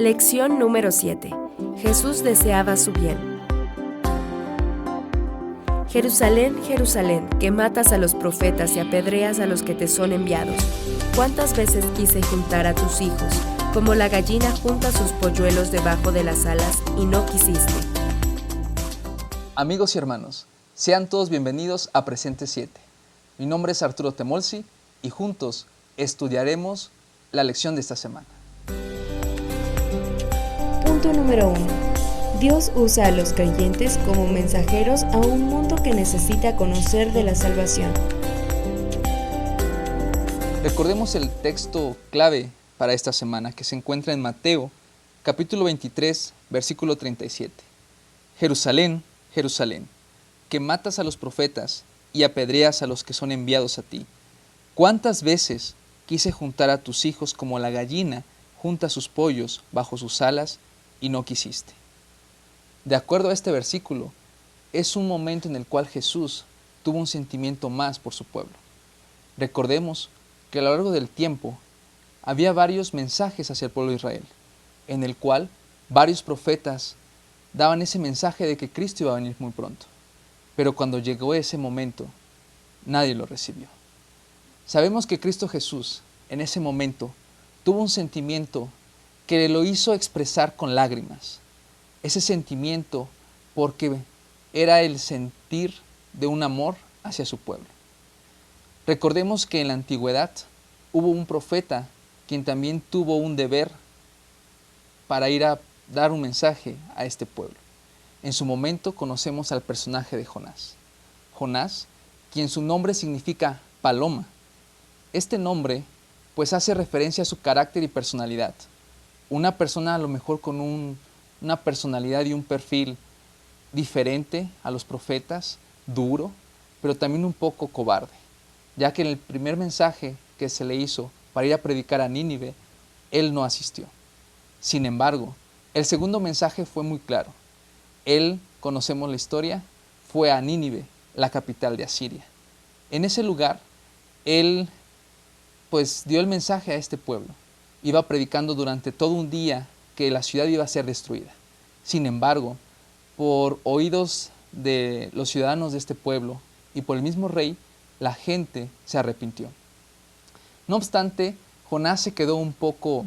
Lección número 7. Jesús deseaba su bien. Jerusalén, Jerusalén, que matas a los profetas y apedreas a los que te son enviados. ¿Cuántas veces quise juntar a tus hijos, como la gallina junta sus polluelos debajo de las alas, y no quisiste? Amigos y hermanos, sean todos bienvenidos a Presente 7. Mi nombre es Arturo Temolsi y juntos estudiaremos la lección de esta semana. Punto número 1. Dios usa a los creyentes como mensajeros a un mundo que necesita conocer de la salvación. Recordemos el texto clave para esta semana que se encuentra en Mateo, capítulo 23, versículo 37. Jerusalén, Jerusalén, que matas a los profetas y apedreas a los que son enviados a ti. ¿Cuántas veces quise juntar a tus hijos como la gallina junta sus pollos bajo sus alas y no quisiste? De acuerdo a este versículo, es un momento en el cual Jesús tuvo un sentimiento más por su pueblo. Recordemos que a lo largo del tiempo había varios mensajes hacia el pueblo de Israel, en el cual varios profetas daban ese mensaje de que Cristo iba a venir muy pronto. Pero cuando llegó ese momento, nadie lo recibió. Sabemos que Cristo Jesús, en ese momento, tuvo un sentimiento que lo hizo expresar con lágrimas. Ese sentimiento porque era el sentir de un amor hacia su pueblo. Recordemos que en la antigüedad hubo un profeta quien también tuvo un deber para ir a dar un mensaje a este pueblo. En su momento conocemos al personaje de Jonás. Jonás, quien su nombre significa paloma. Este nombre pues hace referencia a su carácter y personalidad. Una persona a lo mejor con una personalidad y un perfil diferente a los profetas, duro, pero también un poco cobarde, ya que en el primer mensaje que se le hizo para ir a predicar a Nínive, él no asistió. Sin embargo, el segundo mensaje fue muy claro. Él, conocemos la historia, fue a Nínive, la capital de Asiria. En ese lugar, él pues dio el mensaje a este pueblo. Iba predicando durante todo un día que la ciudad iba a ser destruida. Sin embargo, por oídos de los ciudadanos de este pueblo y por el mismo rey, la gente se arrepintió. No obstante, Jonás se quedó un poco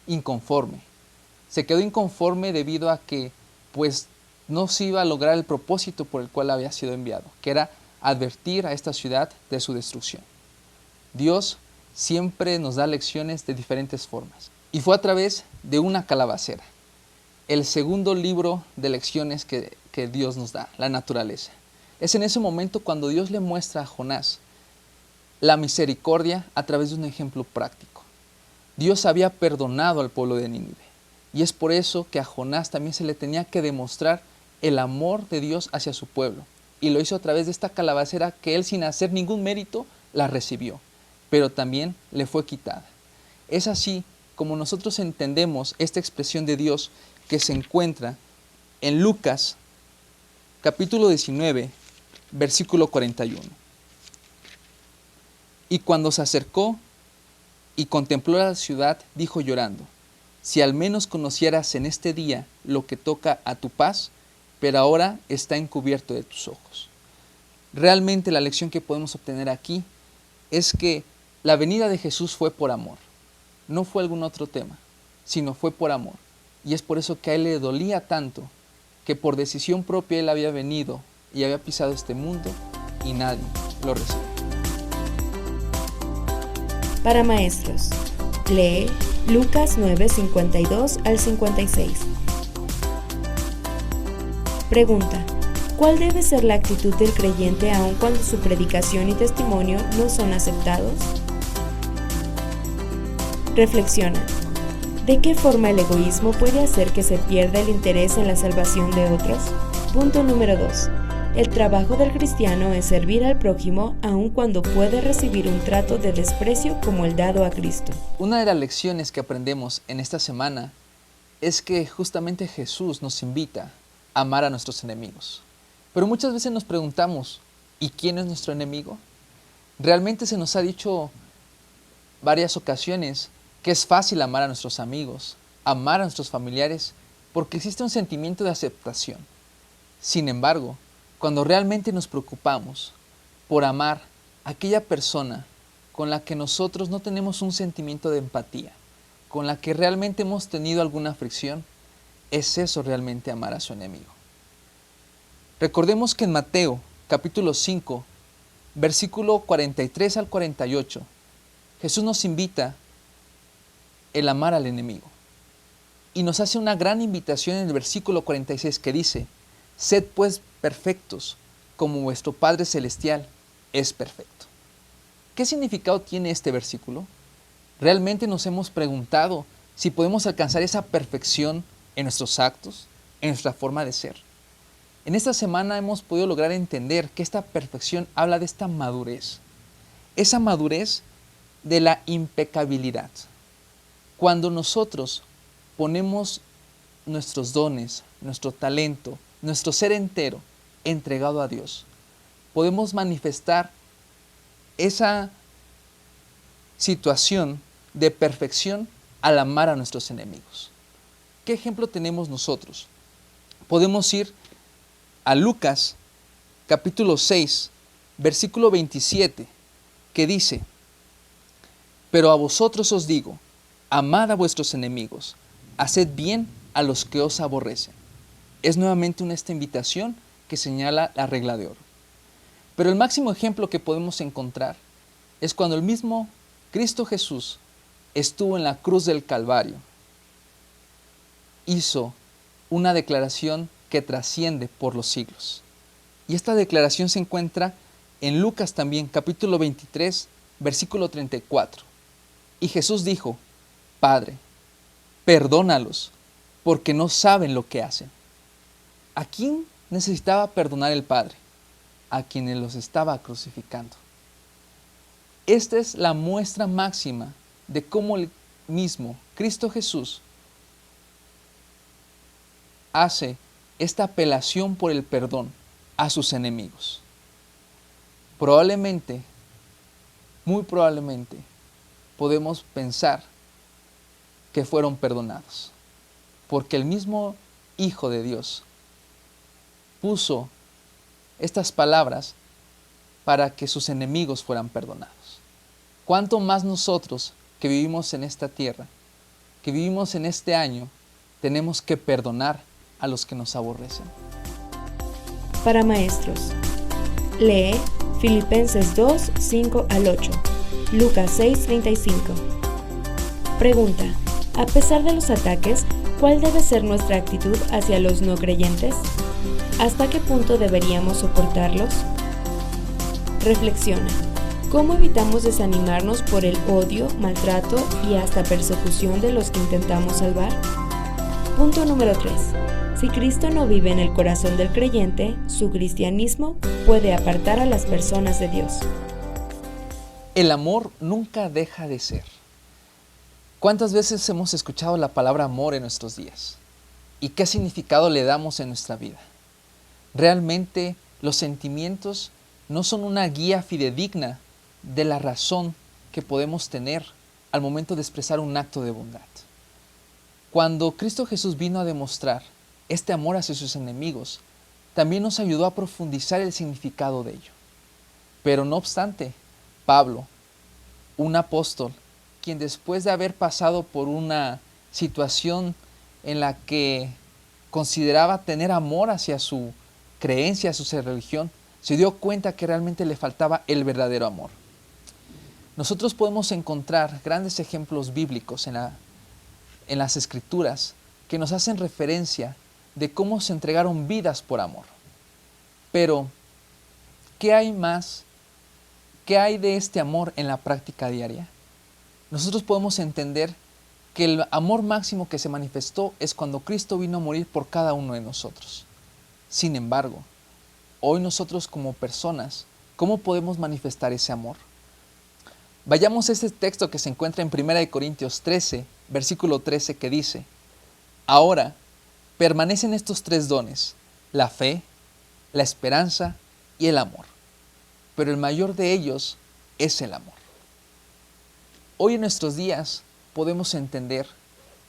inconforme. Se quedó inconforme debido a que pues no se iba a lograr el propósito por el cual había sido enviado, que era advertir a esta ciudad de su destrucción. Dios siempre nos da lecciones de diferentes formas. Y fue a través de una calabacera. El segundo libro de lecciones que Dios nos da, la naturaleza. Es en ese momento cuando Dios le muestra a Jonás la misericordia a través de un ejemplo práctico. Dios había perdonado al pueblo de Nínive. Y es por eso que a Jonás también se le tenía que demostrar el amor de Dios hacia su pueblo. Y lo hizo a través de esta calabacera que él, sin hacer ningún mérito, la recibió, pero también le fue quitada. Es así como nosotros entendemos esta expresión de Dios que se encuentra en Lucas, capítulo 19, versículo 41. Y cuando se acercó y contempló la ciudad, dijo llorando: si al menos conocieras en este día lo que toca a tu paz, pero ahora está encubierto de tus ojos. Realmente la lección que podemos obtener aquí es que la venida de Jesús fue por amor. No fue algún otro tema, sino fue por amor. Y es por eso que a él le dolía tanto que por decisión propia él había venido y había pisado este mundo y nadie lo recibió. Para maestros, lee Lucas 9, 52 al 56. Pregunta: ¿cuál debe ser la actitud del creyente aun cuando su predicación y testimonio no son aceptados? Reflexiona: ¿de qué forma el egoísmo puede hacer que se pierda el interés en la salvación de otros? Punto número 2. El trabajo del cristiano es servir al prójimo aun cuando puede recibir un trato de desprecio como el dado a Cristo. Una de las lecciones que aprendemos en esta semana es que justamente Jesús nos invita a amar a nuestros enemigos. Pero muchas veces nos preguntamos, ¿y quién es nuestro enemigo? Realmente se nos ha dicho varias ocasiones que es fácil amar a nuestros amigos, amar a nuestros familiares porque existe un sentimiento de aceptación. Sin embargo, cuando realmente nos preocupamos por amar a aquella persona con la que nosotros no tenemos un sentimiento de empatía, con la que realmente hemos tenido alguna fricción, es eso realmente amar a su enemigo. Recordemos que en Mateo, capítulo 5, versículo 43 al 48, Jesús nos invita el amar al enemigo. Y nos hace una gran invitación en el versículo 46 que dice: sed pues perfectos, como vuestro Padre Celestial es perfecto. ¿Qué significado tiene este versículo? ¿Realmente nos hemos preguntado si podemos alcanzar esa perfección en nuestros actos, en nuestra forma de ser? En esta semana hemos podido lograr entender que esta perfección habla de esta madurez. Esa madurez de la impecabilidad. Cuando nosotros ponemos nuestros dones, nuestro talento, nuestro ser entero entregado a Dios, podemos manifestar esa situación de perfección al amar a nuestros enemigos. ¿Qué ejemplo tenemos nosotros? Podemos ir a Lucas capítulo 6, versículo 27, que dice: pero a vosotros os digo, amad a vuestros enemigos, haced bien a los que os aborrecen. Es nuevamente esta invitación que señala la regla de oro. Pero el máximo ejemplo que podemos encontrar es cuando el mismo Cristo Jesús estuvo en la cruz del Calvario. Hizo una declaración que trasciende por los siglos. Y esta declaración se encuentra en Lucas también, capítulo 23, versículo 34. Y Jesús dijo: Padre, perdónalos, porque no saben lo que hacen. ¿A quién necesitaba perdonar el Padre? A quienes los estaba crucificando. Esta es la muestra máxima de cómo el mismo Cristo Jesús hace esta apelación por el perdón a sus enemigos. Probablemente, muy probablemente, podemos pensar que fueron perdonados, porque el mismo Hijo de Dios puso estas palabras para que sus enemigos fueran perdonados. ¿Cuánto más nosotros que vivimos en esta tierra, que vivimos en este año, tenemos que perdonar a los que nos aborrecen? Para maestros, lee Filipenses 2, 5 al 8, Lucas 6, 35. Pregunta: a pesar de los ataques, ¿cuál debe ser nuestra actitud hacia los no creyentes? ¿Hasta qué punto deberíamos soportarlos? Reflexiona: ¿cómo evitamos desanimarnos por el odio, maltrato y hasta persecución de los que intentamos salvar? Punto número 3. Si Cristo no vive en el corazón del creyente, su cristianismo puede apartar a las personas de Dios. El amor nunca deja de ser. ¿Cuántas veces hemos escuchado la palabra amor en nuestros días? ¿Y qué significado le damos en nuestra vida? Realmente los sentimientos no son una guía fidedigna de la razón que podemos tener al momento de expresar un acto de bondad. Cuando Cristo Jesús vino a demostrar este amor hacia sus enemigos, también nos ayudó a profundizar el significado de ello. Pero no obstante, Pablo, un apóstol, quien después de haber pasado por una situación en la que consideraba tener amor hacia su creencia, hacia su religión, se dio cuenta que realmente le faltaba el verdadero amor. Nosotros podemos encontrar grandes ejemplos bíblicos en las Escrituras que nos hacen referencia de cómo se entregaron vidas por amor. Pero, ¿qué hay más? ¿Qué hay de este amor en la práctica diaria? Nosotros podemos entender que el amor máximo que se manifestó es cuando Cristo vino a morir por cada uno de nosotros. Sin embargo, hoy nosotros como personas, ¿cómo podemos manifestar ese amor? Vayamos a este texto que se encuentra en 1 Corintios 13, versículo 13, que dice: ahora permanecen estos tres dones, la fe, la esperanza y el amor. Pero el mayor de ellos es el amor. Hoy en nuestros días podemos entender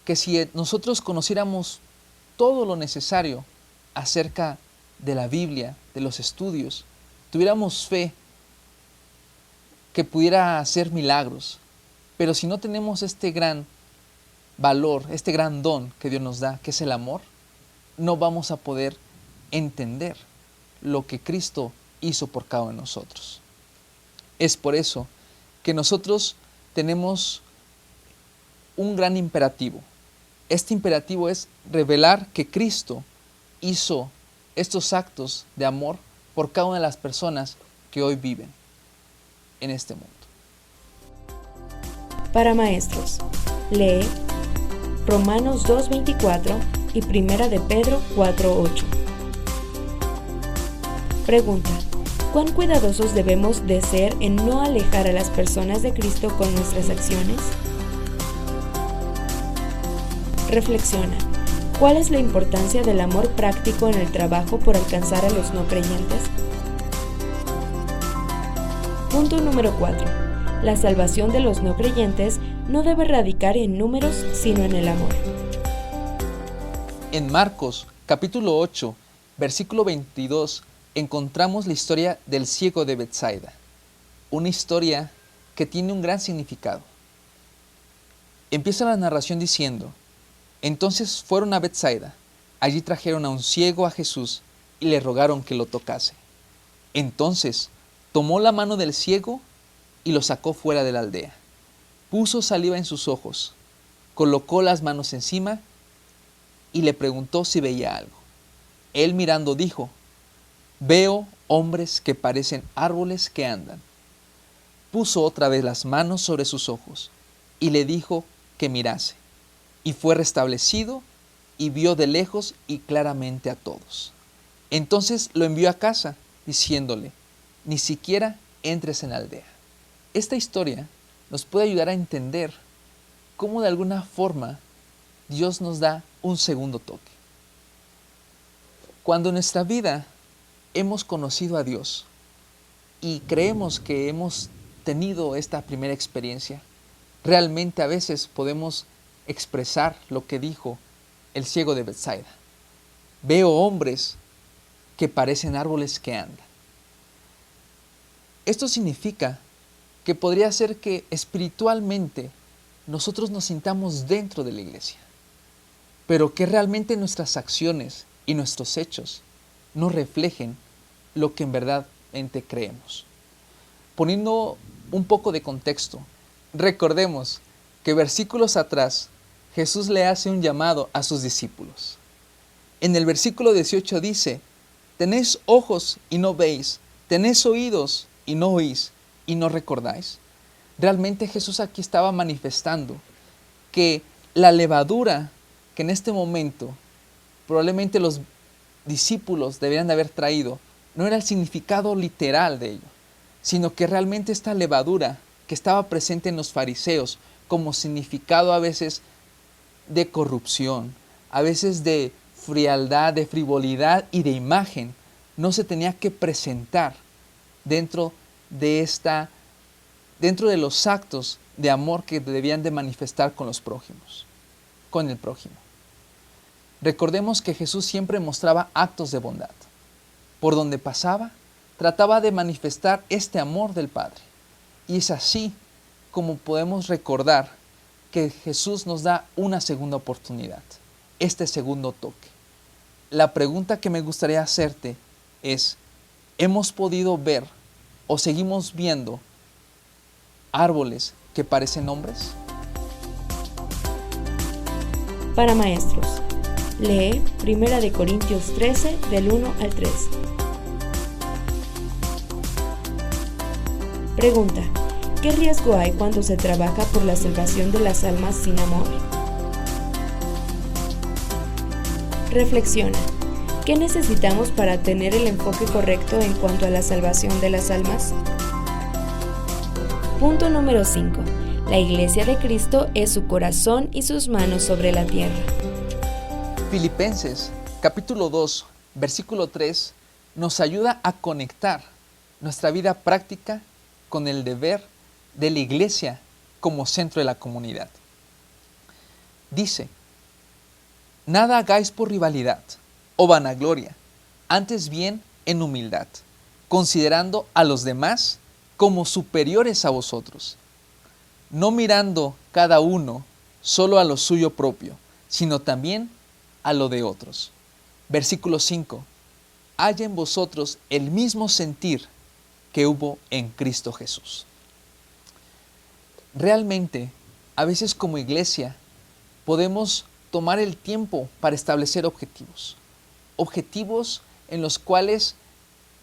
que si nosotros conociéramos todo lo necesario acerca de la Biblia, de los estudios, tuviéramos fe que pudiera hacer milagros, pero si no tenemos este gran valor, este gran don que Dios nos da, que es el amor, no vamos a poder entender lo que Cristo hizo por cada uno de nosotros. Es por eso que nosotros tenemos un gran imperativo. Este imperativo es revelar que Cristo hizo estos actos de amor por cada una de las personas que hoy viven en este mundo. Para maestros, lee Romanos 2:24 y Primera de Pedro 4:8. Pregunta: ¿cuán cuidadosos debemos de ser en no alejar a las personas de Cristo con nuestras acciones? Reflexiona: ¿cuál es la importancia del amor práctico en el trabajo por alcanzar a los no creyentes? Punto número 4. La salvación de los no creyentes no debe radicar en números, sino en el amor. En Marcos, capítulo 8, versículo 22, encontramos la historia del ciego de Betsaida, una historia que tiene un gran significado. Empieza la narración diciendo: entonces fueron a Betsaida, allí trajeron a un ciego a Jesús y le rogaron que lo tocase. Entonces tomó la mano del ciego y lo sacó fuera de la aldea. Puso saliva en sus ojos, colocó las manos encima y le preguntó si veía algo. Él mirando dijo: veo hombres que parecen árboles que andan. Puso otra vez las manos sobre sus ojos y le dijo que mirase. Y fue restablecido y vio de lejos y claramente a todos. Entonces lo envió a casa diciéndole: ni siquiera entres en la aldea. Esta historia nos puede ayudar a entender cómo de alguna forma Dios nos da un segundo toque. Cuando en nuestra vida hemos conocido a Dios y creemos que hemos tenido esta primera experiencia, realmente a veces podemos expresar lo que dijo el ciego de Betsaida: veo hombres que parecen árboles que andan. Esto significa que podría ser que espiritualmente nosotros nos sintamos dentro de la iglesia, pero que realmente nuestras acciones y nuestros hechos no reflejen lo que en verdad creemos. Poniendo un poco de contexto, recordemos que versículos atrás Jesús le hace un llamado a sus discípulos. En el versículo 18 dice: tenéis ojos y no veis, tenéis oídos y no oís y no recordáis. Realmente Jesús aquí estaba manifestando que la levadura que en este momento probablemente los discípulos deberían de haber traído no era el significado literal de ello, sino que realmente esta levadura que estaba presente en los fariseos como significado a veces de corrupción, a veces de frialdad, de frivolidad y de imagen, no se tenía que presentar dentro de los actos de amor que debían de manifestar con el prójimo. Recordemos que Jesús siempre mostraba actos de bondad. Por donde pasaba, trataba de manifestar este amor del Padre. Y es así como podemos recordar que Jesús nos da una segunda oportunidad, este segundo toque. La pregunta que me gustaría hacerte es: ¿hemos podido ver o seguimos viendo árboles que parecen hombres? Para maestros, lee 1 Corintios 13 del 1 al 3. Pregunta: ¿qué riesgo hay cuando se trabaja por la salvación de las almas sin amor? Reflexiona: ¿qué necesitamos para tener el enfoque correcto en cuanto a la salvación de las almas? Punto número 5. La Iglesia de Cristo es su corazón y sus manos sobre la tierra. Filipenses, capítulo 2, versículo 3, nos ayuda a conectar nuestra vida práctica con el deber de la Iglesia como centro de la comunidad. dice: nada hagáis por rivalidad o vanagloria, antes bien en humildad, considerando a los demás como superiores a vosotros, no mirando cada uno solo a lo suyo propio, sino también a lo de otros. Versículo 5. Haya en vosotros el mismo sentir que hubo en Cristo Jesús. Realmente, a veces como iglesia, podemos tomar el tiempo para establecer objetivos. Objetivos en los cuales,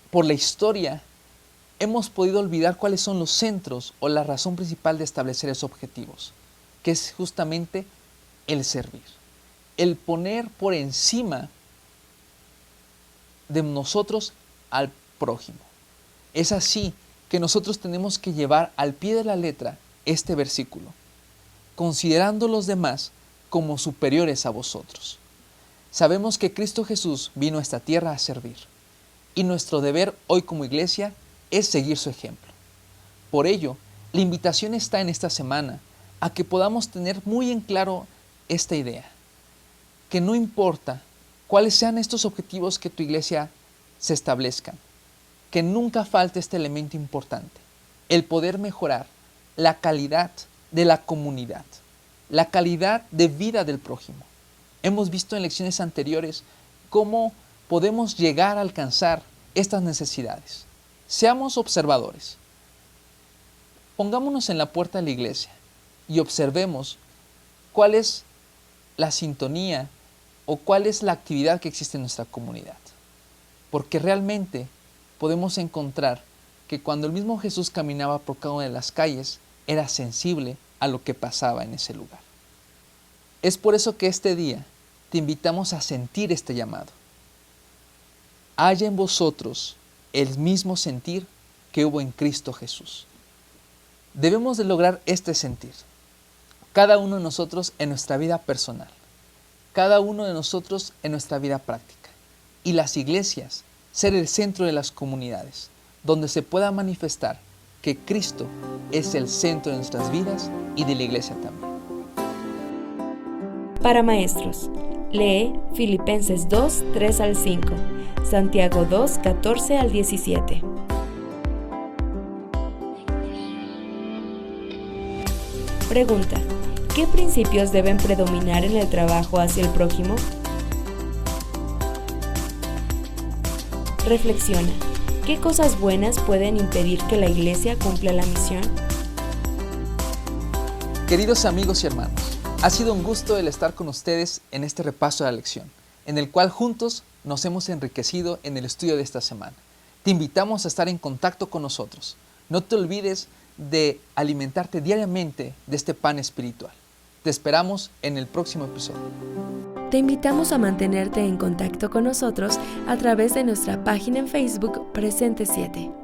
por la historia, hemos podido olvidar cuáles son los centros o la razón principal de establecer esos objetivos, que es justamente el servir. El poner por encima de nosotros al prójimo. Es así que nosotros tenemos que llevar al pie de la letra este versículo, considerando los demás como superiores a vosotros. Sabemos que Cristo Jesús vino a esta tierra a servir, y nuestro deber hoy como iglesia es seguir su ejemplo. Por ello, la invitación está en esta semana a que podamos tener muy en claro esta idea, que no importa cuáles sean estos objetivos que tu iglesia se establezcan, que nunca falte este elemento importante, el poder mejorar la calidad de la comunidad, la calidad de vida del prójimo. Hemos visto en lecciones anteriores cómo podemos llegar a alcanzar estas necesidades. Seamos observadores. Pongámonos en la puerta de la iglesia y observemos cuál es la sintonía o cuál es la actividad que existe en nuestra comunidad. Porque realmente podemos encontrar que cuando el mismo Jesús caminaba por cada una de las calles, era sensible a lo que pasaba en ese lugar. Es por eso que este día te invitamos a sentir este llamado. Haya en vosotros el mismo sentir que hubo en Cristo Jesús. Debemos de lograr este sentir, cada uno de nosotros en nuestra vida personal, cada uno de nosotros en nuestra vida práctica, y las iglesias ser el centro de las comunidades, donde se pueda manifestar que Cristo es el centro de nuestras vidas y de la iglesia también. Para maestros, lee Filipenses 2, 3 al 5, Santiago 2, 14 al 17. Pregunta: ¿qué principios deben predominar en el trabajo hacia el prójimo? Reflexiona: ¿qué cosas buenas pueden impedir que la iglesia cumpla la misión? Queridos amigos y hermanos, ha sido un gusto el estar con ustedes en este repaso de la lección, en el cual juntos nos hemos enriquecido en el estudio de esta semana. Te invitamos a estar en contacto con nosotros. No te olvides de alimentarte diariamente de este pan espiritual. Te esperamos en el próximo episodio. Te invitamos a mantenerte en contacto con nosotros a través de nuestra página en Facebook Presente 7.